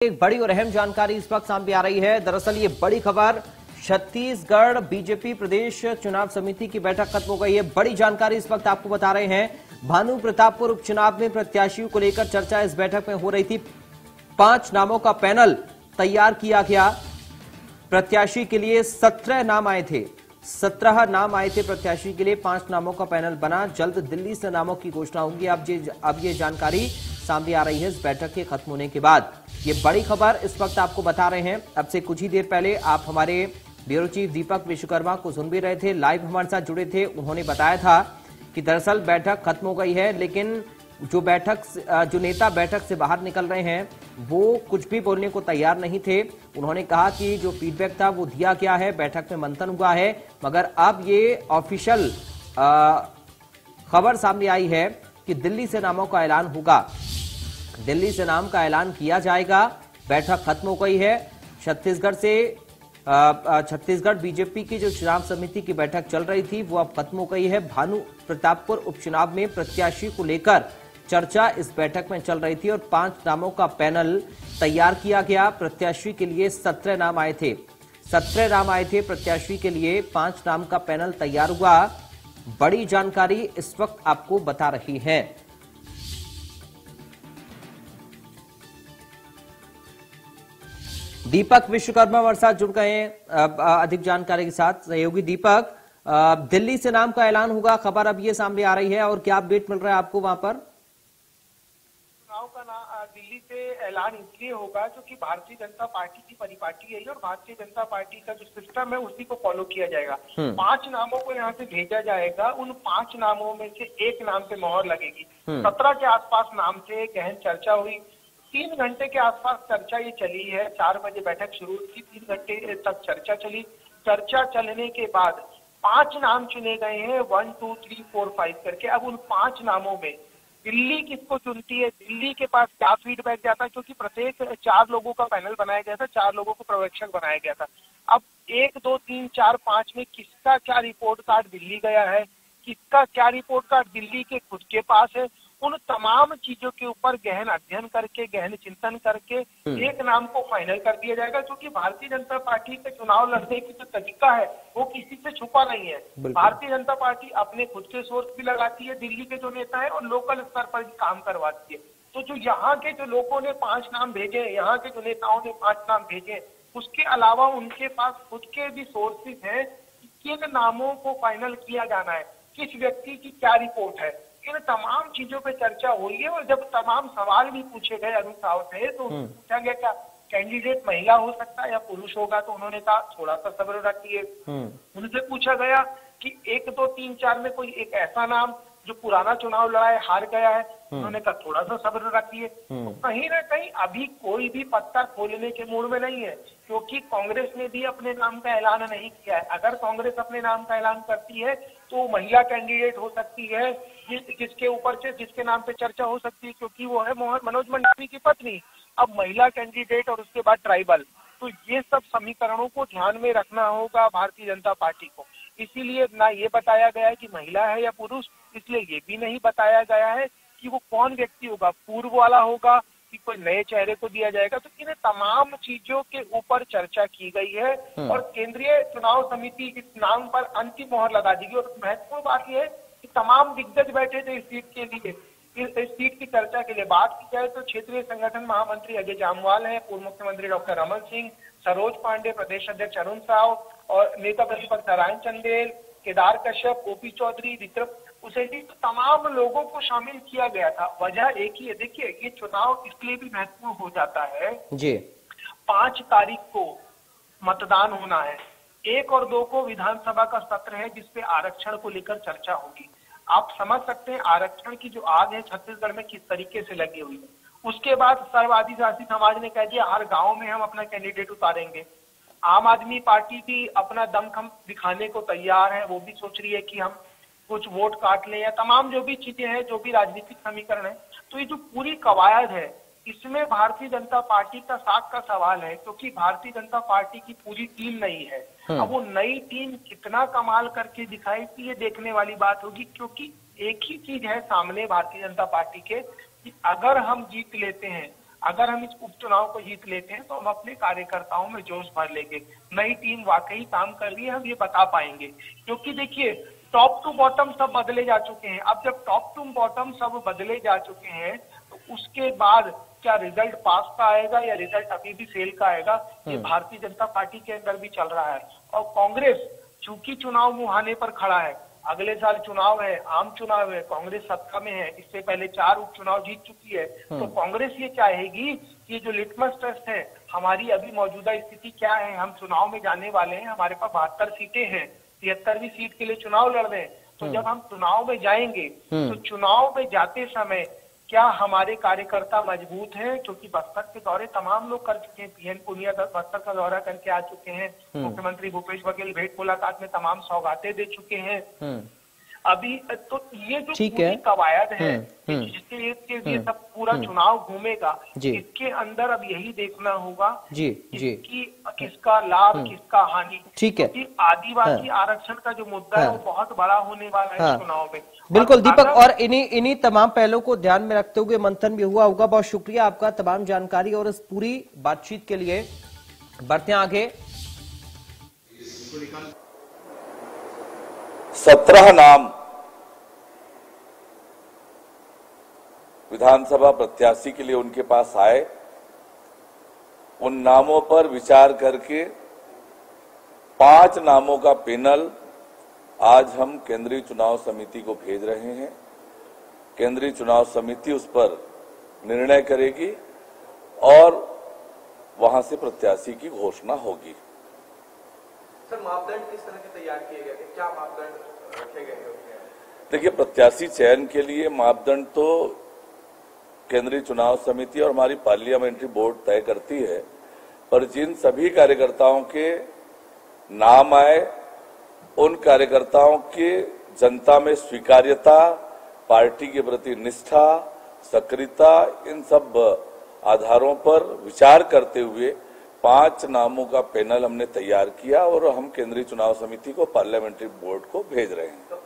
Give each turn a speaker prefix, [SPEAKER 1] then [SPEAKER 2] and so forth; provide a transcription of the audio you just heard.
[SPEAKER 1] एक बड़ी और अहम जानकारी इस वक्त सामने आ रही है। दरअसल ये बड़ी खबर, छत्तीसगढ़ बीजेपी प्रदेश चुनाव समिति की बैठक खत्म हो गई है। बड़ी जानकारी इस वक्त आपको बता रहे हैं। भानु प्रतापपुर उपचुनाव में प्रत्याशियों को लेकर चर्चा इस बैठक में हो रही थी। 5 नामों का पैनल तैयार किया गया। प्रत्याशी के लिए 17 नाम आए थे। 17 नाम आए थे प्रत्याशी के लिए, 5 नामों का पैनल बना। जल्द दिल्ली से नामों की घोषणा होगी। अब ये जानकारी सामने आ रही है इस बैठक के खत्म होने के बाद। ये बड़ी खबर इस वक्त आपको बता रहे हैं। अब से कुछ ही देर पहले आप हमारे ब्यूरो चीफ दीपक विश्वकर्मा को सुन भी रहे थे, लाइव हमारे साथ जुड़े थे। उन्होंने बताया था कि दरअसल बैठक खत्म हो गई है, लेकिन जो नेता बैठक से बाहर निकल रहे हैं वो कुछ भी बोलने को तैयार नहीं थे। उन्होंने कहा कि जो फीडबैक था वो दिया गया है, बैठक में मंथन हुआ है, मगर अब ये ऑफिशियल खबर सामने आई है कि दिल्ली से नामों का ऐलान होगा। दिल्ली से नाम का ऐलान किया जाएगा। बैठक खत्म हो गई है। छत्तीसगढ़ बीजेपी की जो चुनाव समिति की बैठक चल रही थी वो अब खत्म हो गई है। भानु प्रतापपुर उपचुनाव में प्रत्याशी को लेकर चर्चा इस बैठक में चल रही थी और 5 नामों का पैनल तैयार किया गया। प्रत्याशी के लिए 17 नाम आए थे। 17 नाम आए थे प्रत्याशी के लिए, 5 नाम का पैनल तैयार हुआ। बड़ी जानकारी इस वक्त आपको बता रही है। दीपक विश्वकर्मा हमारे साथ जुड़ गए हैं अधिक जानकारी के साथ। सहयोगी दीपक, दिल्ली से नाम का ऐलान होगा, खबर अब ये सामने आ रही है, और क्या अपडेट मिल रहा है आपको वहां पर?
[SPEAKER 2] चुनाव का दिल्ली से ऐलान इसलिए होगा क्योंकि भारतीय जनता पार्टी की परिपाटी है और भारतीय जनता पार्टी का जो सिस्टम है उसी को फॉलो किया जाएगा। 5 नामों को यहाँ से भेजा जाएगा। उन 5 नामों में से एक नाम पे मोहर लगेगी। 17 के आसपास नाम से गहन चर्चा हुई। 3 घंटे के आसपास चर्चा ये चली है। 4 बजे बैठक शुरू हुई थी, 3 घंटे तक चर्चा चली। चर्चा चलने के बाद 5 नाम चुने गए हैं, 1 2 3 4 5 करके। अब उन 5 नामों में दिल्ली किसको चुनती है, दिल्ली के पास क्या फीडबैक जाता है, क्योंकि प्रत्येक 4 लोगों का पैनल बनाया गया था, 4 लोगों को पर्यवेक्षक बनाया गया था। अब 1 2 3 4 5 में किसका क्या रिपोर्ट कार्ड दिल्ली गया है, किसका क्या रिपोर्ट कार्ड दिल्ली के खुद के पास है, उन तमाम चीजों के ऊपर गहन अध्ययन करके, गहन चिंतन करके एक नाम को फाइनल कर दिया जाएगा। क्योंकि भारतीय जनता पार्टी के चुनाव लड़ने की जो तरीका है वो किसी से छुपा नहीं है। भारतीय जनता पार्टी अपने खुद के सोर्स भी लगाती है, दिल्ली के जो नेता है, और लोकल स्तर पर भी काम करवाती है। तो जो यहाँ के जो लोगों ने 5 नाम भेजे, यहाँ के जो नेताओं ने 5 नाम भेजे, उसके अलावा उनके पास खुद के भी सोर्सेज हैं कि किन नामों को फाइनल किया जाना है, किस व्यक्ति की क्या रिपोर्ट है। इन तमाम चीजों पे चर्चा हुई है। और जब तमाम सवाल भी पूछे गए अरुण साव से, तो पूछा गया क्या कैंडिडेट महिला हो सकता है या पुरुष होगा, तो उन्होंने कहा थोड़ा सा सब्र रखिए। उनसे पूछा गया कि 1 2 3 4 में कोई एक ऐसा नाम जो पुराना चुनाव लड़ा है, हार गया है, उन्होंने कहा थोड़ा सा सब्र रखिए। तो कहीं ना कहीं अभी कोई भी पत्ता खोलने के मूड में नहीं है, क्योंकि कांग्रेस ने भी अपने नाम का ऐलान नहीं किया है। अगर कांग्रेस अपने नाम का ऐलान करती है तो महिला कैंडिडेट हो सकती है, जिसके ऊपर से जिसके नाम पे चर्चा हो सकती है, क्योंकि वो है मनोज मंडावी की पत्नी। अब महिला कैंडिडेट और उसके बाद ट्राइबल, तो ये सब समीकरणों को ध्यान में रखना होगा भारतीय जनता पार्टी को। इसीलिए ना ये बताया गया है कि महिला है या पुरुष, इसलिए ये भी नहीं बताया गया है कि वो कौन व्यक्ति होगा, पूर्व वाला होगा कि कोई नए चेहरे को दिया जाएगा। तो इन तमाम चीजों के ऊपर चर्चा की गई है और केंद्रीय चुनाव समिति इस नाम पर अंतिम मोहर लगा देगी। और महत्वपूर्ण बात यह है कि तमाम दिग्गज बैठे थे इस सीट के लिए, इस सीट की चर्चा के लिए। बात की जाए तो क्षेत्रीय संगठन महामंत्री अजय जामवाल हैं, पूर्व मुख्यमंत्री डॉक्टर रमन सिंह, सरोज पांडे, प्रदेश अध्यक्ष अरुण साव और नेता प्रतिपक्ष नारायण चंदेल, केदार कश्यप, ओपी चौधरी, विक्रम उसेंडी, तो तमाम लोगों को शामिल किया गया था। वजह एक ही है, देखिए ये चुनाव इसलिए भी महत्वपूर्ण हो जाता है जी। 5 तारीख को मतदान होना है, 1 और 2 को विधानसभा का सत्र है जिसपे आरक्षण को लेकर चर्चा होगी। आप समझ सकते हैं आरक्षण की जो आग है छत्तीसगढ़ में किस तरीके से लगी हुई है। उसके बाद सर्व आदिवासी समाज ने कह दिया हर गांव में हम अपना कैंडिडेट उतारेंगे। आम आदमी पार्टी भी अपना दमखम दिखाने को तैयार है, वो भी सोच रही है कि हम कुछ वोट काट लें, या तमाम जो भी चीजें हैं, जो भी राजनीतिक समीकरण है। तो ये जो पूरी कवायद है इसमें भारतीय जनता पार्टी का साथ का सवाल है, क्योंकि भारतीय जनता पार्टी की पूरी टीम नई है। अब वो नई टीम कितना कमाल करके दिखाएगी ये देखने वाली बात होगी, क्योंकि एक ही चीज है सामने भारतीय जनता पार्टी के कि अगर हम जीत लेते हैं, अगर हम इस उपचुनाव को जीत लेते हैं तो हम अपने कार्यकर्ताओं में जोश भर लेंगे, नई टीम वाकई काम कर रही है, हम ये बता पाएंगे। क्योंकि देखिए टॉप टू बॉटम सब बदले जा चुके हैं। अब जब टॉप टू बॉटम सब बदले जा चुके हैं तो उसके बाद क्या रिजल्ट पास का आएगा या रिजल्ट अभी भी फेल का आएगा, ये भारतीय जनता पार्टी के अंदर भी चल रहा है। और कांग्रेस चूंकि चुनाव मुहाने पर खड़ा है, अगले साल चुनाव है, आम चुनाव है, कांग्रेस सत्ता में है, इससे पहले 4 उपचुनाव जीत चुकी है, तो कांग्रेस ये चाहेगी कि जो लिटमस टेस्ट है हमारी अभी मौजूदा स्थिति क्या है, हम चुनाव में जाने वाले हैं, हमारे पास 72 सीटें हैं, 73वीं सीट के लिए चुनाव लड़ रहे हैं, तो जब हम चुनाव में जाएंगे तो चुनाव में जाते समय क्या हमारे कार्यकर्ता मजबूत हैं? क्योंकि बस्तर के दौरे तमाम लोग कर चुके हैं, पीएन पुनिया बस्तर का दौरा करके आ चुके हैं, मुख्यमंत्री भूपेश बघेल भेंट मुलाकात में तमाम सौगातें दे चुके हैं। अभी तो ये जो पूरी कवायद है जिसके लिए सब पूरा चुनाव घूमेगा, इसके अंदर अब यही देखना होगा कि किसका लाभ किसका हानि।
[SPEAKER 1] ठीक है,
[SPEAKER 2] आदिवासी आरक्षण का जो मुद्दा है वो बहुत बड़ा होने वाला है चुनाव में।
[SPEAKER 1] बिल्कुल दीपक, और इन्हीं तमाम पहलों को ध्यान में रखते हुए मंथन भी हुआ होगा। बहुत शुक्रिया आपका तमाम जानकारी और इस पूरी बातचीत के लिए। बढ़ते हैं आगे।
[SPEAKER 3] 17 नाम विधानसभा प्रत्याशी के लिए उनके पास आए, उन नामों पर विचार करके 5 नामों का पैनल आज हम केंद्रीय चुनाव समिति को भेज रहे हैं। केंद्रीय चुनाव समिति उस पर निर्णय करेगी और वहां से प्रत्याशी की घोषणा होगी।
[SPEAKER 4] सर, मापदंड किस तरह के तैयार किए गए थे? क्या मापदंड रखे गए थे?
[SPEAKER 3] देखिए, प्रत्याशी चयन के लिए मापदंड तो केंद्रीय चुनाव समिति और हमारी पार्लियामेंट्री बोर्ड तय करती है, पर जिन सभी कार्यकर्ताओं के नाम आए उन कार्यकर्ताओं के जनता में स्वीकार्यता, पार्टी के प्रति निष्ठा, सक्रियता, इन सब आधारों पर विचार करते हुए 5 नामों का पैनल हमने तैयार किया और हम केंद्रीय चुनाव समिति को पार्लियामेंट्री बोर्ड को भेज रहे हैं।